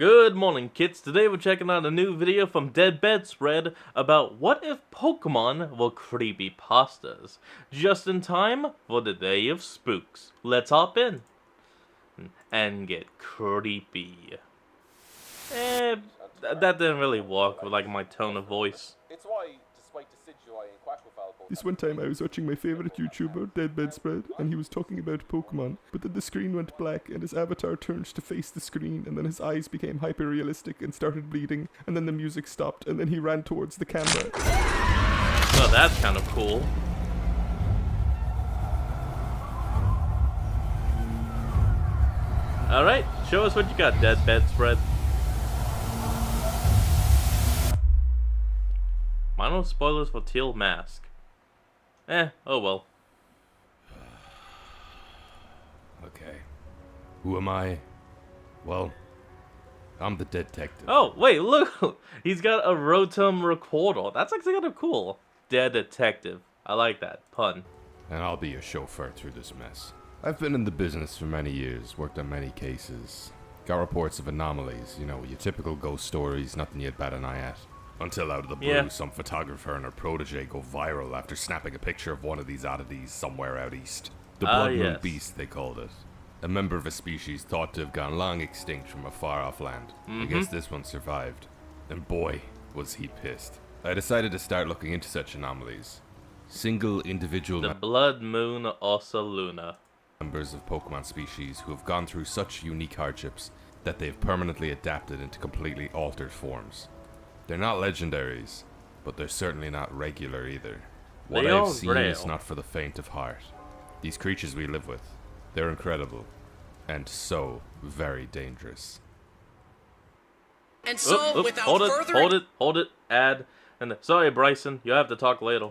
Good morning, kids. Today we're checking out a new video from Dead Bedspread about what if Pokemon were creepypastas. Just in time for the day of spooks. Let's hop in and get creepy. That didn't really work with like my tone of voice. It's why, despite decidui and quackophile both This one time I was watching my favourite YouTuber, Dead Bedspread, and he was talking about Pokemon, but then the screen went black and his avatar turned to face the screen, and then his eyes became hyper-realistic and started bleeding, and then the music stopped, and then he ran towards the camera. Oh, that's kind of cool. Alright, show us what you got, Dead Bedspread. Minor spoilers for Teal Mask. Oh well. Okay. Who am I? Well, I'm the detective. Oh, wait, look! He's got a Rotom recorder. That's actually kind of cool. Dead Detective. I like that. Pun. And I'll be your chauffeur through this mess. I've been in the business for many years, worked on many cases. Got reports of anomalies, you know, your typical ghost stories, nothing you'd bat an eye at. Until out of the blue, some photographer and her protege go viral after snapping a picture of one of these oddities somewhere out east. The Blood Moon Beast, they called it. A member of a species thought to have gone long extinct from a far-off land. I guess this one survived. And boy, was he pissed. I decided to start looking into such anomalies. Single individual The Blood Moon Luna. Members of Pokemon species who have gone through such unique hardships that they've permanently adapted into completely altered forms. They're not legendaries, but they're certainly not regular either. What I've seen is not for the faint of heart. These creatures we live with, they're incredible, and so very dangerous. And so, without hold it, add, and sorry Bryson, you have to talk later.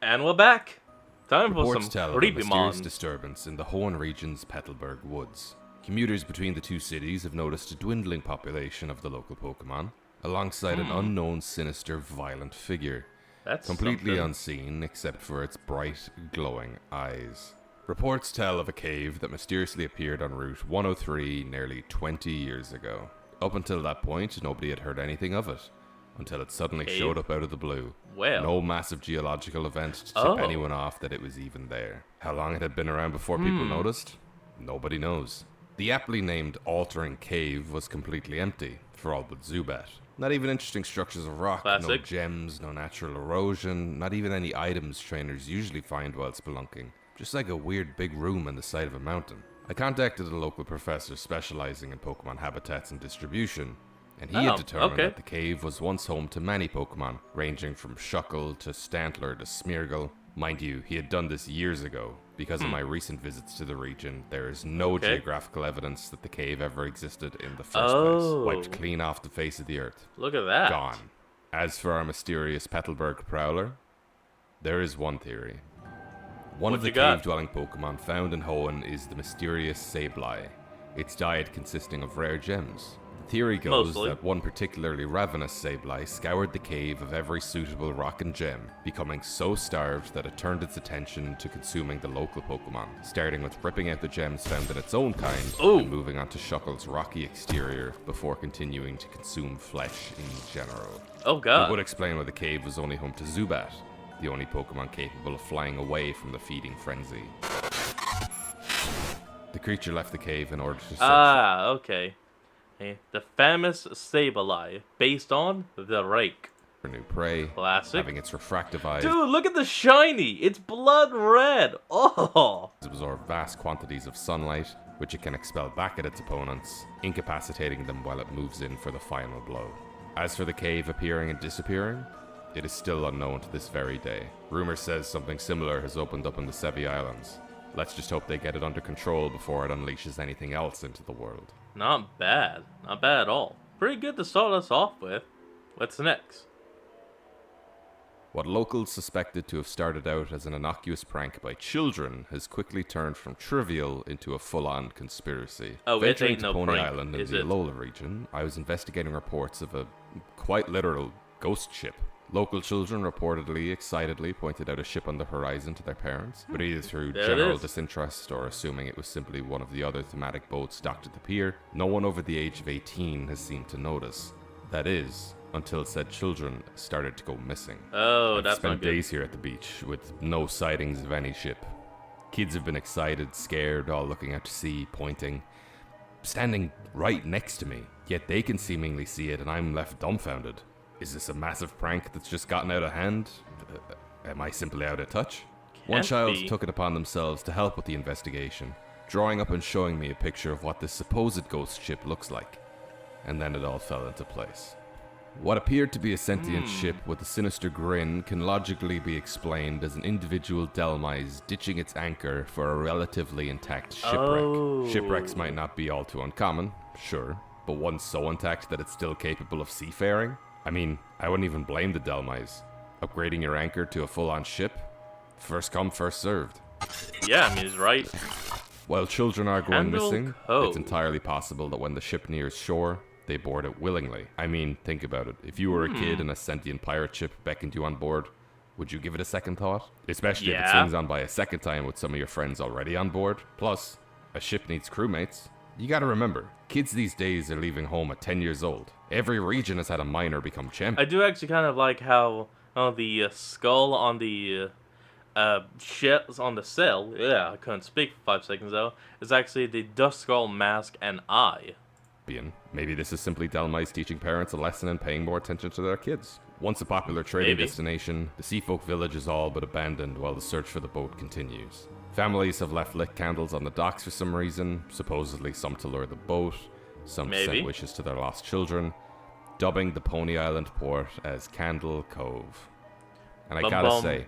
And we're back. Time for Reports some tell of a creepy mysterious mons. disturbance in the Horn region's Petalburg woods. Commuters between the two cities have noticed a dwindling population of the local Pokemon, alongside an unknown, sinister, violent figure. That's completely something. unseen except for its bright, glowing eyes. Reports tell of a cave that mysteriously appeared on Route 103 nearly 20 years ago. Up until that point, nobody had heard anything of it, until it suddenly showed up out of the blue. Well. No massive geological event to tip anyone off that it was even there. How long it had been around before people noticed? Nobody knows. The aptly named Altering Cave was completely empty, for all but Zubat. Not even interesting structures of rock, no gems, no natural erosion, not even any items trainers usually find while spelunking. Just like a weird big room in the side of a mountain. I contacted a local professor specializing in Pokemon habitats and distribution, and he had determined that the cave was once home to many Pokemon, ranging from Shuckle to Stantler to Smeargle. Mind you, he had done this years ago. Because of my recent visits to the region, there is no geographical evidence that the cave ever existed in the first place. Wiped clean off the face of the earth. Look at that. Gone. As for our mysterious Petalburg Prowler, there is one theory. One of the cave-dwelling Pokemon found in Hoenn is the mysterious Sableye, its diet consisting of rare gems. The theory goes that one particularly ravenous Sableye scoured the cave of every suitable rock and gem, becoming so starved that it turned its attention to consuming the local Pokemon, starting with ripping out the gems found in its own kind, and moving on to Shuckle's rocky exterior before continuing to consume flesh in general. Oh god. It would explain why the cave was only home to Zubat, the only Pokemon capable of flying away from the feeding frenzy. The creature left the cave in order to search okay. The famous Sableye, based on the Rake. for new prey, Classic. having its refractive eyes Dude, look at the shiny! It's blood red! Oh! absorb vast quantities of sunlight, which it can expel back at its opponents, incapacitating them while it moves in for the final blow. As for the cave appearing and disappearing, it is still unknown to this very day. Rumor says something similar has opened up in the Sevi Islands. Let's just hope they get it under control before it unleashes anything else into the world. Not bad. Not bad at all. Pretty good to start us off with. What's next? What locals suspected to have started out as an innocuous prank by children has quickly turned from trivial into a full-on conspiracy. Venturing to Pony Island in the Alola region, I was investigating reports of a quite literal ghost ship Local children reportedly excitedly pointed out a ship on the horizon to their parents, but either through There it general is. disinterest or assuming it was simply one of the other thematic boats docked at the pier, no one over the age of 18 has seemed to notice. That is, until said children started to go missing. Oh, I've that's spent not good. days here at the beach with no sightings of any ship. Kids have been excited, scared, all looking out to sea, pointing, standing right next to me, yet they can seemingly see it and I'm left dumbfounded. Is this a massive prank that's just gotten out of hand? Am I simply out of touch? One Can't child be. took it upon themselves to help with the investigation, drawing up and showing me a picture of what this supposed ghost ship looks like. And then it all fell into place. What appeared to be a sentient ship with a sinister grin can logically be explained as an individual Delmise ditching its anchor for a relatively intact shipwreck. Oh. Shipwrecks might not be all too uncommon, sure, but one so intact that it's still capable of seafaring? I mean, I wouldn't even blame the Delmise. Upgrading your anchor to a full-on ship? First come, first served. Yeah, I mean, he's right. While children are going Handle missing, code. it's entirely possible that when the ship nears shore, they board it willingly. I mean, think about it. If you were a kid and a sentient pirate ship beckoned you on board, would you give it a second thought? Especially if it Yeah. swings on by a second time with some of your friends already on board. Plus, a ship needs crewmates. You gotta remember, kids these days are leaving home at 10 years old. Every region has had a miner become I champion. do actually kind of like how the skull on the ships on the sail. Yeah, I couldn't speak for 5 seconds though. Is actually the dust skull mask and eye. Maybe this is simply Delmise teaching parents a lesson and paying more attention to their kids. Once a popular trading Maybe. destination, the seafolk village is all but abandoned while the search for the boat continues. Families have left lit candles on the docks for some reason, supposedly some to lure the boat, some to Maybe. send wishes to their lost children, dubbing the Pony Island port as Candle Cove. And I Bum gotta bum. say,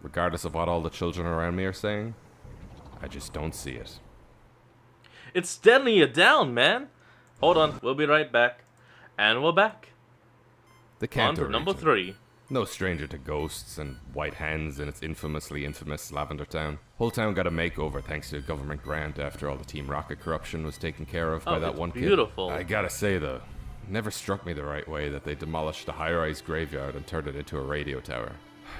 regardless of what all the children around me are saying, I just don't see it. It's steadily you down, man. Hold on, we'll be right back. And we're back. The On Kanto to number region. 3. No stranger to ghosts and white hens in its infamously infamous Lavender Town. Whole town got a makeover thanks to a government grant after all the Team Rocket corruption was taken care of by Oh, that it's one kid. beautiful. I gotta say though, it never struck me the right way that they demolished a high-rise graveyard and turned it into a radio tower.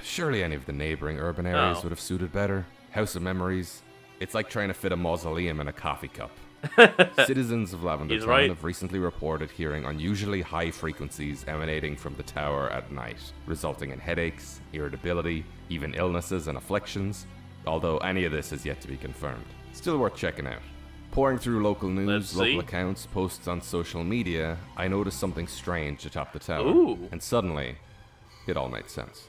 Surely any of the neighboring urban areas Oh. would have suited better. House of Memories. It's like trying to fit a mausoleum in a coffee cup. Citizens of Lavender He's Town right. have recently reported hearing unusually high frequencies emanating from the tower at night, resulting in headaches, irritability, even illnesses and afflictions, although any of this is yet to be confirmed. Still worth checking out. Pouring through local news, Let's local see. accounts, posts on social media, I noticed something strange atop the tower. Ooh. And suddenly, it all made sense.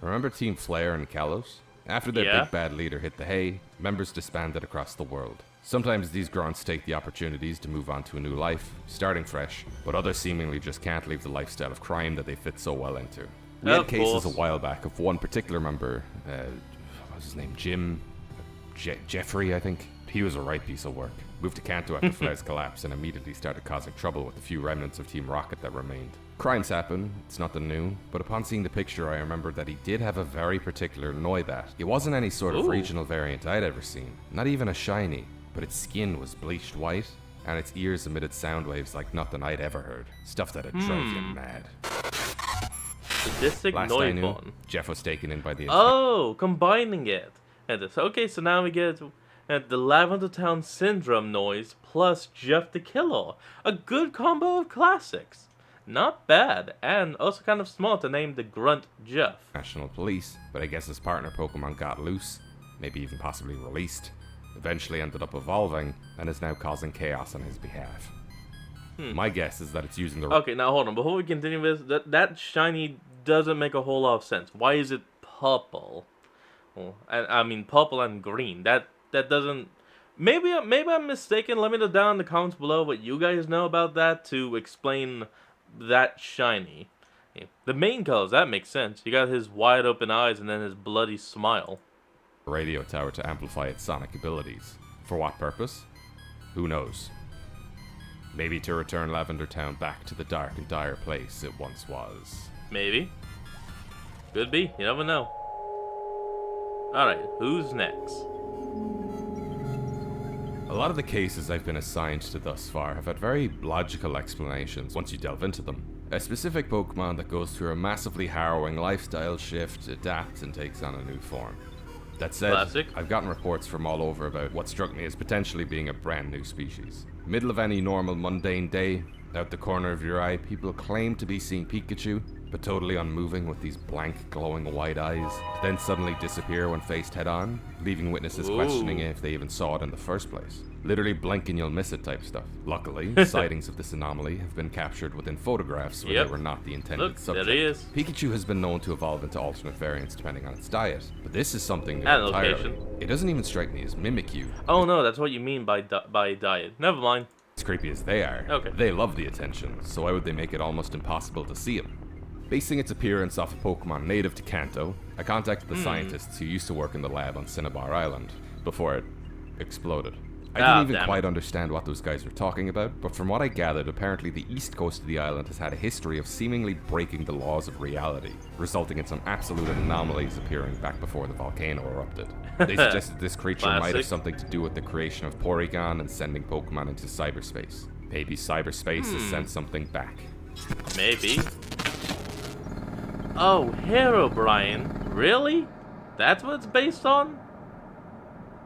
Remember Team Flair and Kalos? After their Yeah. big bad leader hit the hay, members disbanded across the world. Sometimes these grunts take the opportunities to move on to a new life, starting fresh, but others seemingly just can't leave the lifestyle of crime that they fit so well into. We had Of cases course. a while back of one particular member, what was his name, Jim? Jeffrey, I think. He was a right piece of work. Moved to Kanto after Flair's collapse and immediately started causing trouble with the few remnants of Team Rocket that remained. Crimes happen, it's nothing new, but upon seeing the picture I remembered that he did have a very particular Noibat. It wasn't any sort of Ooh. regional variant I'd ever seen, not even a shiny, but its skin was bleached white, and its ears emitted sound waves like nothing I'd ever heard. Stuff that'd drive you mad. Sadistic Last I knew, Noivon. Jeff was taken in by the Oh, combining it. And this. Okay, so now we get the Lavender Town Syndrome noise plus Jeff the Killer. A good combo of classics. Not bad, and also kind of smart to name the grunt Jeff. National Police, but I guess his partner Pokemon got loose, maybe even possibly released, eventually ended up evolving, and is now causing chaos on his behalf. My guess is that it's using the Okay, now hold on. Before we continue with this, that shiny doesn't make a whole lot of sense. Why is it purple? Well, I mean purple and green. That doesn't. Maybe I'm mistaken. Let me know down in the comments below what you guys know about that to explain that shiny. Yeah, the main colors, that makes sense. You got his wide open eyes and then his bloody smile. radio tower to amplify its sonic abilities. For what purpose? Who knows? Maybe to return Lavender Town back to the dark and dire place it once was. Maybe. Could be. You never know. Alright, who's next? A lot of the cases I've been assigned to thus far have had very logical explanations once you delve into them. A specific Pokemon that goes through a massively harrowing lifestyle shift, adapts, and takes on a new form. That said, Classic. I've gotten reports from all over about what struck me as potentially being a brand new species. Middle of any normal mundane day, out the corner of your eye, people claim to be seeing Pikachu, but totally unmoving with these blank, glowing white eyes, to then suddenly disappear when faced head-on, leaving witnesses questioning if they even saw it in the first place. Literally blink and you'll miss it type stuff. Luckily, sightings of this anomaly have been captured within photographs where they were not the intended Look, subject. there he is. Pikachu has been known to evolve into alternate variants depending on its diet, but this is something new And entirely. location. It doesn't even strike me as Mimikyu. Oh no, that's what you mean by diet. Never mind. As creepy as they are, Okay. they love the attention, so why would they make it almost impossible to see him? Basing its appearance off a Pokemon native to Kanto, I contacted the scientists who used to work in the lab on Cinnabar Island before it exploded. I didn't even quite understand what those guys were talking about, but from what I gathered, apparently the east coast of the island has had a history of seemingly breaking the laws of reality, resulting in some absolute anomalies appearing back before the volcano erupted. They suggested this creature might have Classic. something to do with the creation of Porygon and sending Pokemon into cyberspace. Maybe cyberspace has sent something back. Maybe. Oh, Herobrine. Really? That's what it's based on?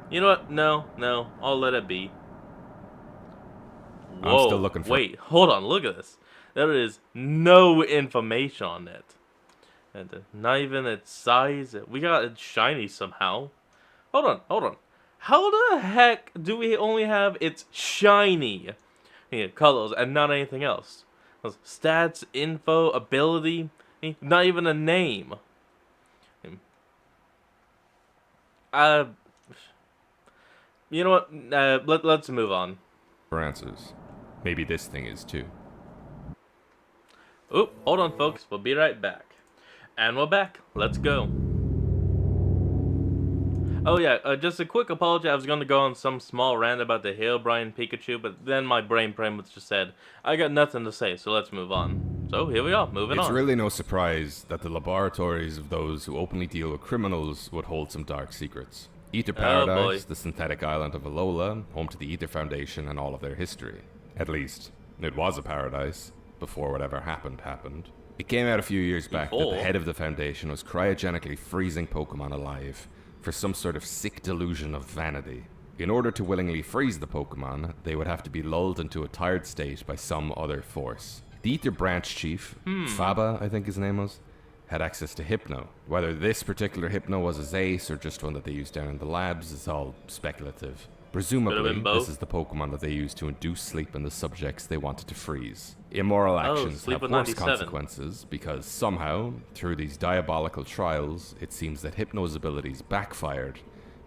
You know what? No. I'll let it be. Whoa. I'm still looking for... Wait, hold on. Look at this. There is no information on it. And not even its size. We got it shiny somehow. Hold on. How the heck do we only have its shiny colors and not anything else? Stats, info, ability, not even a name. You know what? Let's move on. for answers. Maybe this thing is too. Oh, hold on, folks. We'll be right back. And we're back. Let's go. Oh yeah, just a quick apology. I was going to go on some small rant about the Herobrine Pikachu, but then my brain pretty much just said, I got nothing to say, so let's move on. So here we are, moving on. It's really no surprise that the laboratories of those who openly deal with criminals would hold some dark secrets. Ether Paradise, the synthetic island of Alola, home to the Ether Foundation and all of their history. At least, it was a paradise, before whatever happened. It came out a few years back that the head of the Foundation was cryogenically freezing Pokemon alive for some sort of sick delusion of vanity. In order to willingly freeze the Pokemon, they would have to be lulled into a tired state by some other force. The Ether Branch Chief, Faba, I think his name was, had access to Hypno. Whether this particular Hypno was his ace or just one that they used down in the labs is all speculative. Presumably, this is the Pokemon that they used to induce sleep in the subjects they wanted to freeze. Immoral actions have worse consequences because somehow, through these diabolical trials, it seems that Hypno's abilities backfired,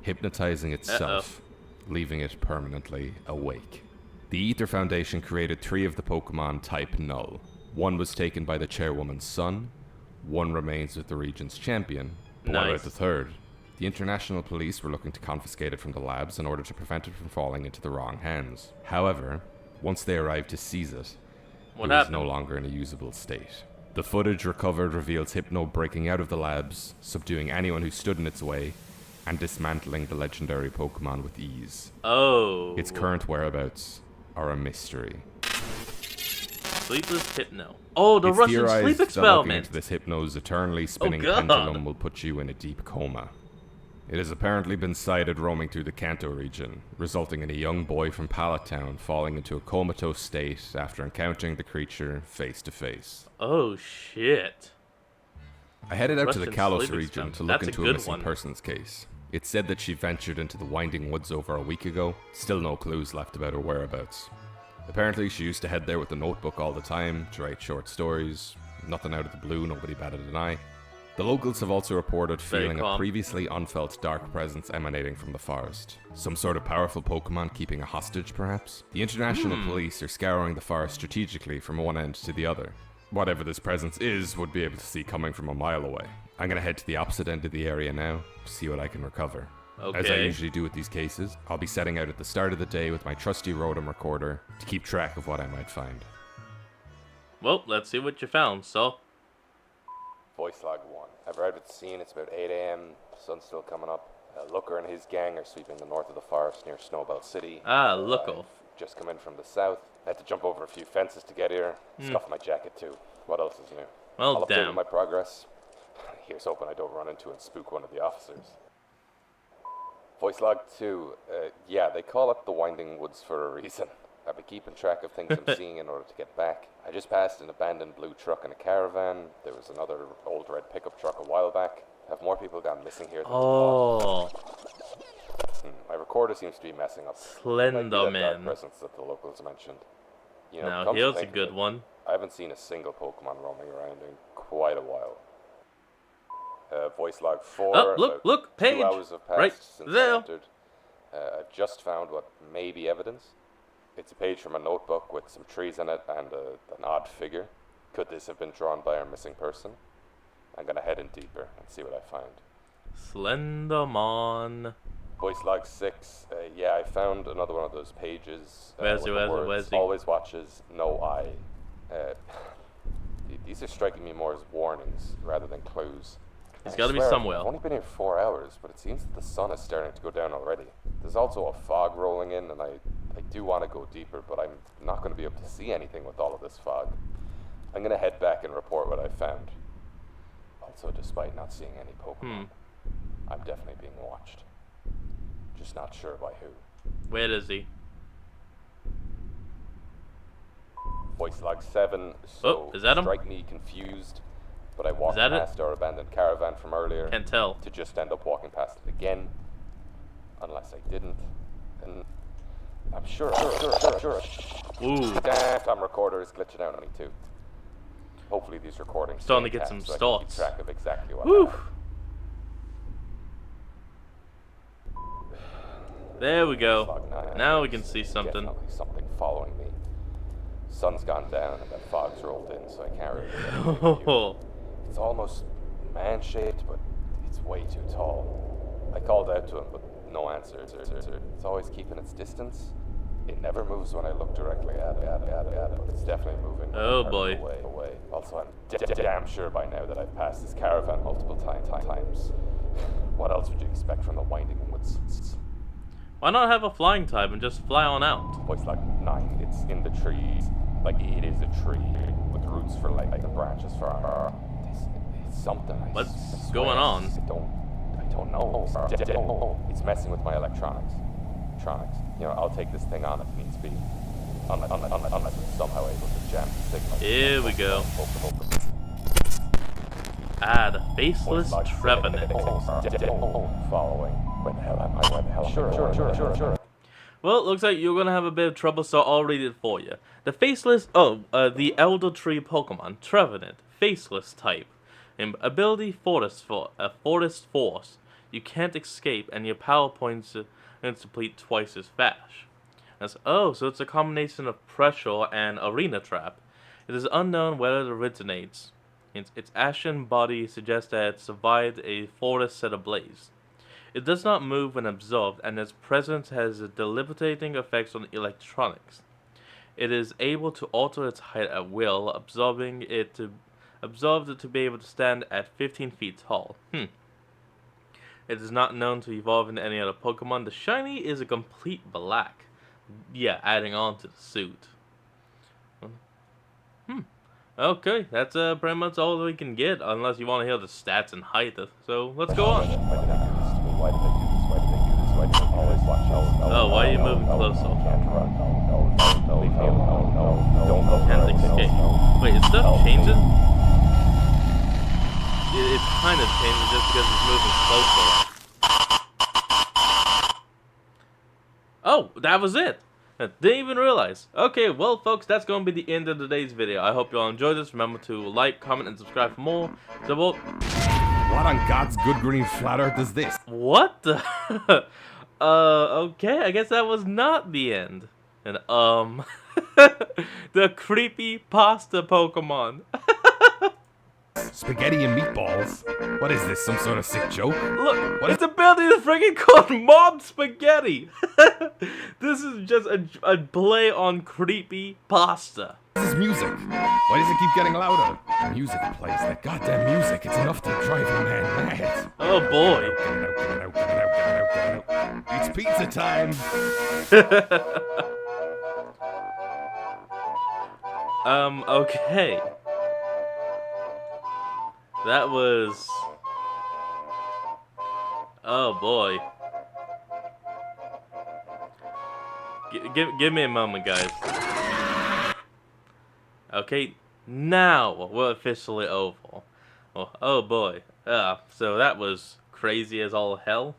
hypnotizing itself, leaving it permanently awake. The Ether Foundation created 3 of the Pokemon type Null. 1 was taken by the chairwoman's son, 1 remains with the region's champion, but what about the 3rd? The international police were looking to confiscate it from the labs in order to prevent it from falling into the wrong hands. However, once they arrived to seize it, it was no longer in a usable state. The footage recovered reveals Hypno breaking out of the labs, subduing anyone who stood in its way, and dismantling the legendary Pokemon with ease. Its current whereabouts are a mystery. Sleepless Hypno. Oh, the Russian sleep experiment! Looking into this Hypno's eternally spinning pendulum will put you in a deep coma. It has apparently been sighted roaming through the Kanto region, resulting in a young boy from Pallet Town falling into a comatose state after encountering the creature face to face. Oh shit. I headed out to the Kalos region to look into a missing persons case. It said that she ventured into the winding woods over a week ago, still no clues left about her whereabouts. Apparently she used to head there with a notebook all the time to write short stories. Nothing out of the blue, nobody batted an eye. The locals have also reported feeling a previously unfelt dark presence emanating from the forest. Some sort of powerful Pokemon keeping a hostage, perhaps? The international police are scouring the forest strategically from one end to the other. Whatever this presence is, would be able to see coming from a mile away. I'm gonna head to the opposite end of the area now, to see what I can recover. As I usually do with these cases, I'll be setting out at the start of the day with my trusty Rotom recorder to keep track of what I might find. Well, let's see what you found, so. Voice log 1. I've arrived at the scene. It's about 8 a.m. Sun's still coming up. Looker and his gang are sweeping the north of the forest near Snowbell City. Looker. Just come in from the south. I had to jump over a few fences to get here. Scuff my jacket too. What else is new? Well, I'll update damn. with my progress. Here's hoping I don't run into and spook one of the officers. Voice log 2. Yeah, they call it the Winding Woods for a reason. I've been keeping track of things I'm seeing in order to get back. I just passed an abandoned blue truck and a caravan. There was another old red pickup truck a while back. Have more people gone missing here than we thought? My recorder seems to be messing up. Slender Dark Man. presence that the locals mentioned. You know, Now, come to here's a think of good it, one. I haven't seen a single Pokemon roaming around in quite a while. Voice log 4. Oh, look, about look, 2 page. hours have passed Right since there. I entered. I've just found what may be evidence. It's a page from a notebook with some trees in it and an odd figure. Could this have been drawn by our missing person? I'm gonna head in deeper and see what I find. Slenderman. Voice log 6. Yeah, I found another one of those pages. Where's with he, the where's he, words, where's he? Always watches, no eye. These are striking me more as warnings rather than clues. He's I gotta be swear, somewhere. I've only been here 4 hours, but it seems that the sun is starting to go down already. There's also a fog rolling in, and I do want to go deeper, but I'm not going to be able to see anything with all of this fog. I'm going to head back and report what I found. Also, despite not seeing any Pokemon, I'm definitely being watched. Just not sure by who. Where is he? Voice log 7. So Oh, is that him? strike me confused, but I walked that it? past our abandoned caravan from earlier Can't tell. to just end up walking past it again. Unless I didn't. And I'm sure. Ooh. Damn recorder is glitching out on me too. Hopefully these recordings Starting stay to get intact some so I can keep starts. track of exactly what Woo. happened. There we go. Log 9. Now we can see something. Definitely something following me. Sun's gone down and that fog's rolled in, so I can't really get a good view. Oh, It's almost man-shaped, but it's way too tall. I called out to him, but no answer. It's always keeping its distance. It never moves when I look directly at it, but it's definitely moving. Oh, farther boy. Away. Also, I'm damn sure by now that I've passed this caravan multiple times. What else would you expect from the Winding Woods? why not have a flying type and just fly on out? Voice like 9. It's in the trees. Like it is a tree with roots for like the branches for it's something. What's I going swear, on? I don't know. It's messing with my electronics. You know, I'll take this thing on if needs be. Unless it's somehow able to jam the signal. Here we go. Add faceless Trevenant. Following. Where the hell am I? Sure. Well, it looks like you're gonna have a bit of trouble, so I'll read it for you. The faceless, the Elder Tree Pokemon, Trevenant, faceless type. Ability Forest Force. You can't escape, and your power points complete twice as fast. So it's a combination of pressure and arena trap. It is unknown where it originates. Its ashen body suggests that it survived a forest set ablaze. It does not move when absorbed, and its presence has debilitating effects on electronics. It is able to alter its height at will, absorbing it to be able to stand at 15 feet tall. It is not known to evolve into any other Pokemon. The shiny is a complete black. Yeah, adding on to the suit. Okay, that's pretty much all we can get, unless you want to hear the stats and height. So let's go on. Why did they do this? Why did they do this? Why did they always watch? Oh, why are you moving closer? Can't run. No. Leave me alone. No. Don't go. Can't escape. Wait, is stuff changing? It's kind of changing just because it's moving closer. Oh, that was it. I didn't even realize. Okay, well, folks, that's going to be the end of today's video. I hope you all enjoyed this. Remember to like, comment, and subscribe for more. So, well, What on God's good green flat earth is this? what the? Okay, I guess that was not the end. And, the creepy pasta Pokemon. Spaghetti and meatballs? What is this, some sort of sick joke? Look, its ability is freaking called Mob Spaghetti. This is just a play on creepy pasta. This is music. Why does it keep getting louder? The music plays, that goddamn music. It's enough to drive a man mad. Oh boy. Get it out. It's pizza time. Okay. That was... Oh boy. Give me a moment, guys. Okay, now we're officially oval. Oh boy. So that was crazy as all hell.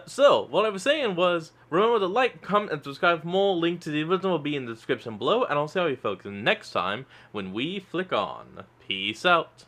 So, what I was saying was, remember to like, comment, and subscribe for more. Link to the original will be in the description below, and I'll see all you folks next time when we flick on. Peace out.